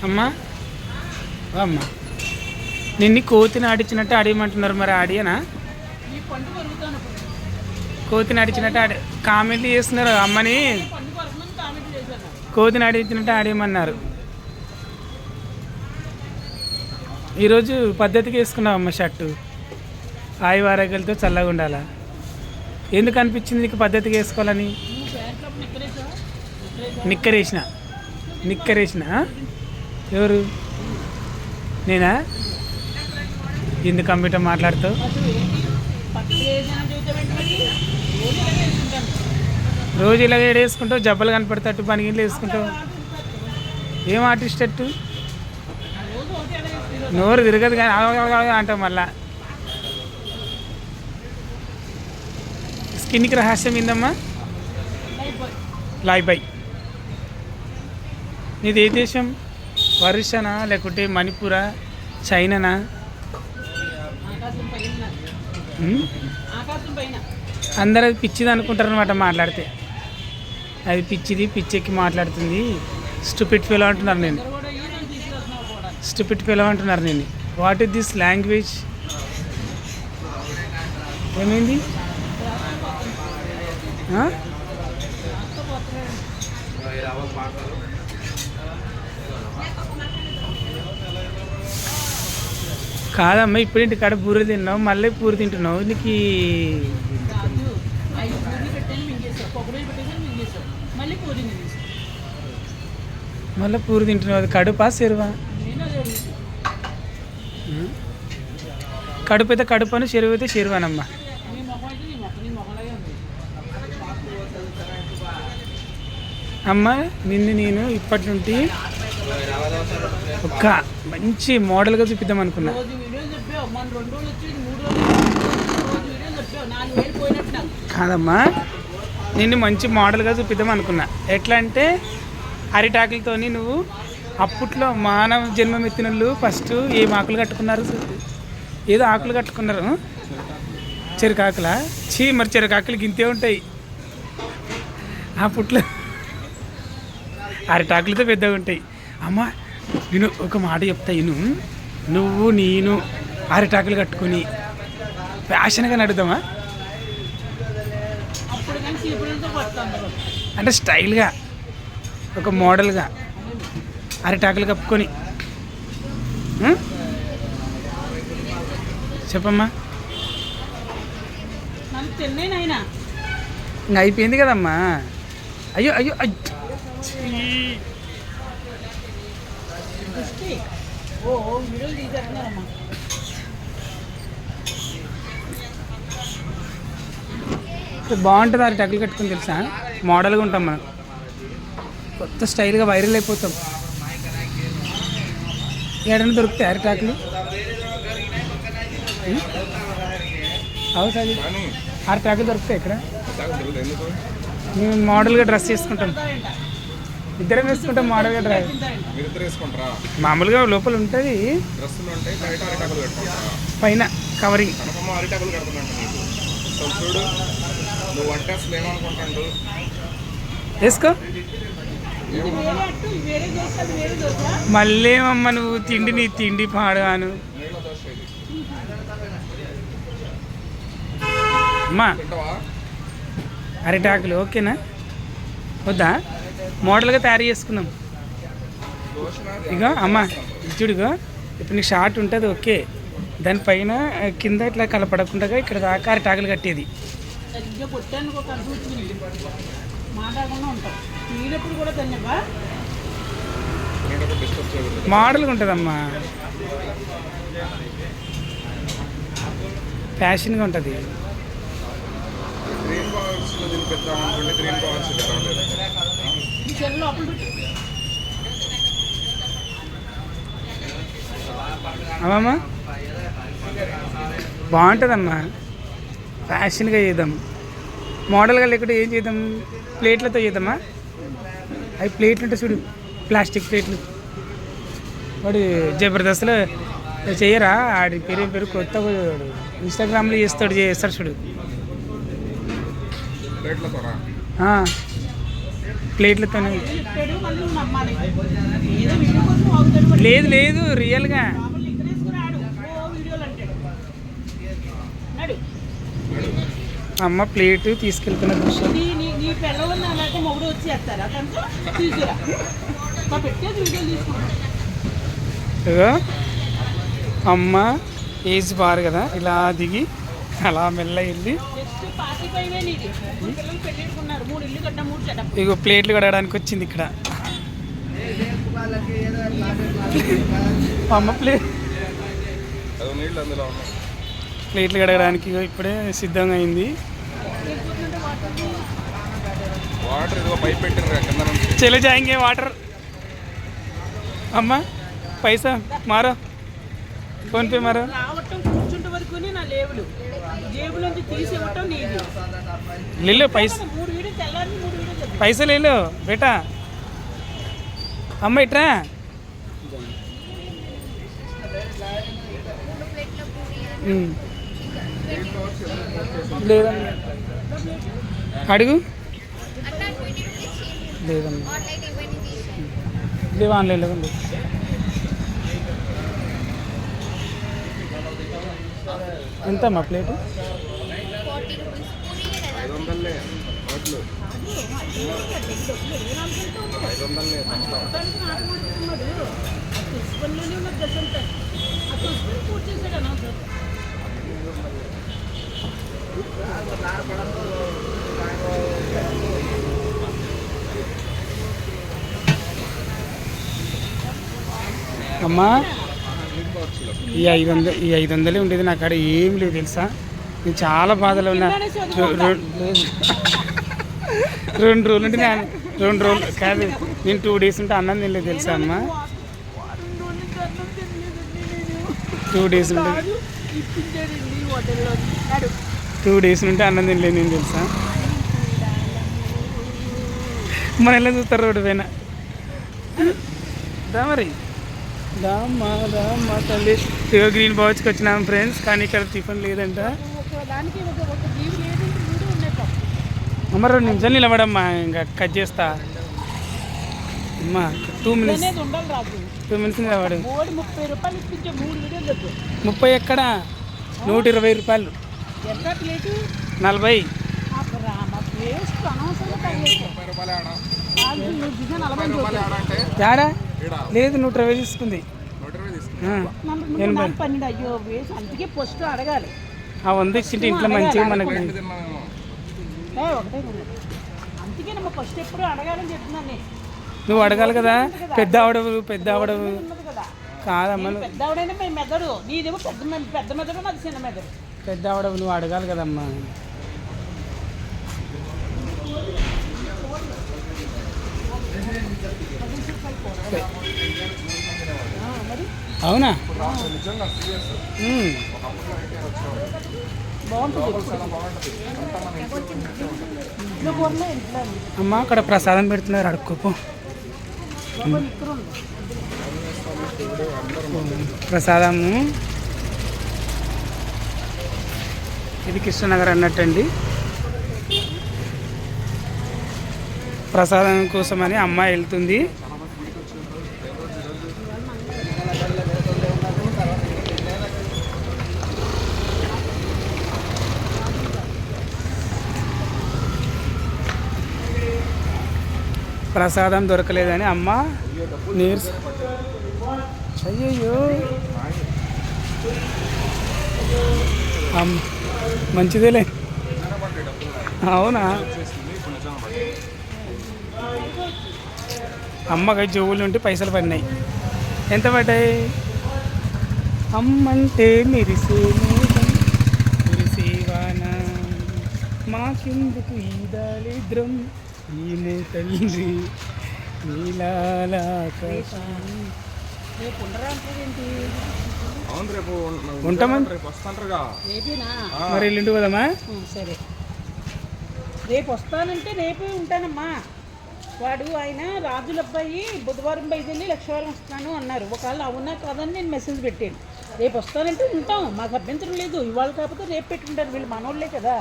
అమ్మా అమ్మా నిన్ను కోతిని ఆడించినట్టు ఆడియమంటున్నారు, మరి ఆడియనా? కోతిని ఆడించినట్టు కామెంట్లు చేస్తున్నారు. అమ్మని కోతిని ఆడించినట్టు ఆడియమన్నారు. ఈరోజు పద్ధతికి వేసుకున్నావు అమ్మ షర్టు, ఆయి ఆరోగ్యాలతో చల్లగా ఉండాలా. ఎందుకు అనిపించింది నీకు పద్ధతికి వేసుకోవాలని? నిక్కరేసిన ఎవరు? నేనా? ఎందుకు కంప్యూటర్ మాట్లాడుతావు? రోజు ఇలాగ వేసుకుంటావు, జబ్బలు కనపడతట్టు పనికింట్లు వేసుకుంటావు. ఏం ఆర్టిస్ట్ అట్టు? నోరు తిరగదు కానీ అంటావు మళ్ళా. స్కిన్కి రహస్యం ఏందమ్మా? లాయ్. నీది ఏ దేశం? ఒరిస్సానా లేకుంటే మణిపూరా, చైనానా? అందరూ అది పిచ్చిది అనుకుంటారు అనమాట మాట్లాడితే. అది పిచ్చెక్కి మాట్లాడుతుంది. స్టూపిడ్ ఫెలో అంటున్నారు నేను. What is this language? ఏమైంది? కాదమ్మా, ఇప్పుడేంటి కాడ పూరి తిన్నావు, మళ్ళీ పూరి తింటున్నావు. నీకు మళ్ళీ పూరి తింటున్నావు. అది కడుపా చెరువా? కడుపు అయితే కడుపాను, చెరువు అయితే చెరువానమ్మా. అమ్మ నిన్ను నేను ఇప్పటి నుండి ఒక మంచి మోడల్గా చూపిద్దాం అనుకున్నా. కాదమ్మా, నిన్ను మంచి మోడల్గా చూపిద్దాం అనుకున్నా. ఎట్లా అంటే అరిటాకులతోని నువ్వు అప్పట్లో మానవ జన్మం ఎత్తిన వాళ్ళు ఫస్ట్ ఏం ఆకులు కట్టుకున్నారు? ఏదో ఆకులు కట్టుకున్నారు, చెరుకాకులా? మరి చెరుకాకులు గింతే ఉంటాయి. అప్పట్లో అరిటాకులతో పెద్దగా ఉంటాయి. అమ్మ నేను ఒక మాట చెప్తా, నువ్వు నేను అరిటాకులు కట్టుకొని ఫ్యాషన్గా నడుద్దామా? అంటే స్టైల్గా ఒక మోడల్గా అరిటాకులు కప్పుకొని చెప్పమ్మా. ఇంకా అయిపోయింది కదమ్మా. అయ్యో బాగుంటుంది అరిటాకులు కట్టుకుని, తెలుసా? మోడల్గా ఉంటాం మనం, కొత్త స్టైల్గా వైరల్ అయిపోతాం. ఏడైనా దొరుకుతాయి అరిటాకులు? అవుతుంది, అరిటాకులు దొరుకుతాయి ఇక్కడ. మేము మోడల్గా డ్రెస్ చేసుకుంటాం, ఇద్దరం వేసుకుంటాం మోడల్గా డ్రెస్. మామూలుగా లోపల ఉంటుంది, పైన కవరింగ్. వేసుకో. మళ్ళీ అమ్మ నువ్వు నీ తిండి పాడుగాను. అమ్మా అరిటాకులు ఓకేనా? వద్దా? మోడల్గా తయారు చేసుకుందాం. ఇగో అమ్మ చూడుగో, ఇప్పుడు నీకు షార్ట్ ఉంటుంది ఓకే, దానిపైన కింద ఇట్లా కలపడకుండా ఇక్కడ దాకా అరిటాకులు కట్టేది. మోడల్గా ఉంటుందమ్మా, ఫ్యాషన్గా ఉంటుంది. అవమ్మా బాగుంటుందమ్మా, ఫ్యాషన్గా చేద్దాం. మోడల్గా లేకుంటే ఏం చేద్దాం? ప్లేట్లతో చేద్దామా? అవి ప్లేట్లు ఉంటే చూడు, ప్లాస్టిక్ ప్లేట్లు. వాడు జబర్దస్త్లో చేయరా? ఆడి పేరు కొత్తగా ఇన్స్టాగ్రామ్లో చేస్తాడు చూడు. ప్లేట్లతోనే లేదు లేదు రియల్గా అమ్మ ప్లేట్ తీసుకెళ్తున్న దృశ్యం. అమ్మ ఏజ్ బారు కదా, ఇలా దిగి అలా మెల్ల వెళ్ళి ఇగో ప్లేట్లు కడగడానికి వచ్చింది ఇక్కడ. అమ్మ ప్లేట్లు కడగడానికి ఇప్పుడే సిద్ధంగా అయింది. చలో జాయింగే వాటర్. అమ్మ పైసా మారో, ఫోన్పే మారో. ले पैसे ले लो बेटा. अम्मा इट्रा అడుగు లేదమ్మా, లేవు ఆన్లైన్ లేదండి. ఎంతమ్మా ప్లేటు? అమ్మా ఈ 500 ఉండేది నా కాడ ఏం లేదు తెలుసా. నేను చాలా బాధలో ఉన్నా. 2 రోజులు ఉంటే 2 రోజులు కాదు, నేను 2 డేస్ ఉంటే అన్నం తినలేదు తెలుసా అమ్మ. 2 డేస్ ఉంటే 2 డేస్ ఉంటే అన్నం తినలేదు నేను తెలుసా. మన ఎలా చూస్తారు రోడ్డు పైన. దా మరి దామ్మా తల్లి. గ్రీన్ బాచ్కి వచ్చినాం ఫ్రెండ్స్, కానీ ఇక్కడ టిఫిన్ లేదంట. అమ్మ 2 నిమిషాలు నిలబడమ్మా, ఇంకా కట్ చేస్తా అమ్మా. 2 మినిట్స్ నిలబడు. 30 ఎక్కడ, 120 రూపాయలు. 40 యాడా లేదు, 120 తీసుకుంది. 100 ఇచ్చింటే ఇంట్లో మంచిగా మనకు. నువ్వు అడగాలి కదా, పెద్ద ఆవిడవు కాదమ్మా. పెద్ద ఆవిడవు నువ్వు అడగాలి కదమ్మా. అవునా అమ్మ అక్కడ ప్రసాదం పెడుతున్నారు, అడుక్కోపో. ప్రసాదము ఇది కృష్ణనగర్ అన్నట్టండి. ప్రసాదం కోసమని అమ్మ వెళ్తుంది. ప్రసాదం దొరకలేదని అమ్మ అయ్యయ్యో. మంచిదేలే. అవునా అమ్మకి జోవులు నుండి పైసలు పడినాయి. ఎంత పడ్డాయి? అమ్మంటే మెరిసేవానా మాకెందుకు ఈ దారిద్రం ఈమె తల్లి ఉంటామని మరి ఎల్లుండి పోదామా? సరే రేపు వస్తానంటే రేపే ఉంటానమ్మా. ఆయన రాజుల అబ్బాయి బుధవారం బయలుదేరి లక్షవారం వస్తాను అన్నారు. ఒకవేళ అవునా కాదని నేను మెసేజ్ పెట్టాను. రేపు వస్తానంటే ఉంటాం, మాకు అభ్యంతరం లేదు. ఇవాళ కాకపోతే రేపు పెట్టుకుంటారు, వీళ్ళు మనోళ్ళే కదా.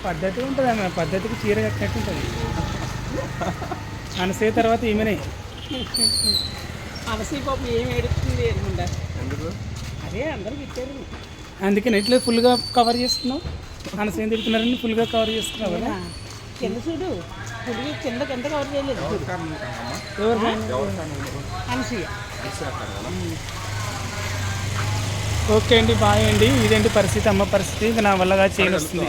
పద్ధతి ఉంటుంది ఆమె పద్ధతికి చీర కట్టినట్టు ఉంటుంది. అనసే తర్వాత ఈమెనే. అనసీ పాపం ఏం ఏడుస్తుంది అనుకుంటా. అదే అందరికి ఇచ్చారు. అందుకని ఇట్లా ఫుల్గా కవర్ చేసుకున్నావు. అనసేం తిడుతున్నారని ఫుల్గా కవర్ చేసుకున్నావు కదా. కింద చూడు పుడిగి కిందకి ఎంత కవర్ చేయలేదు. ఎవరు అనసూయ. ఓకే అండి, బాయ్ అండి. ఇదేంటి పరిస్థితి, అమ్మ పరిస్థితి. ఇంకా నా వల్లగా చేయని వస్తుంది.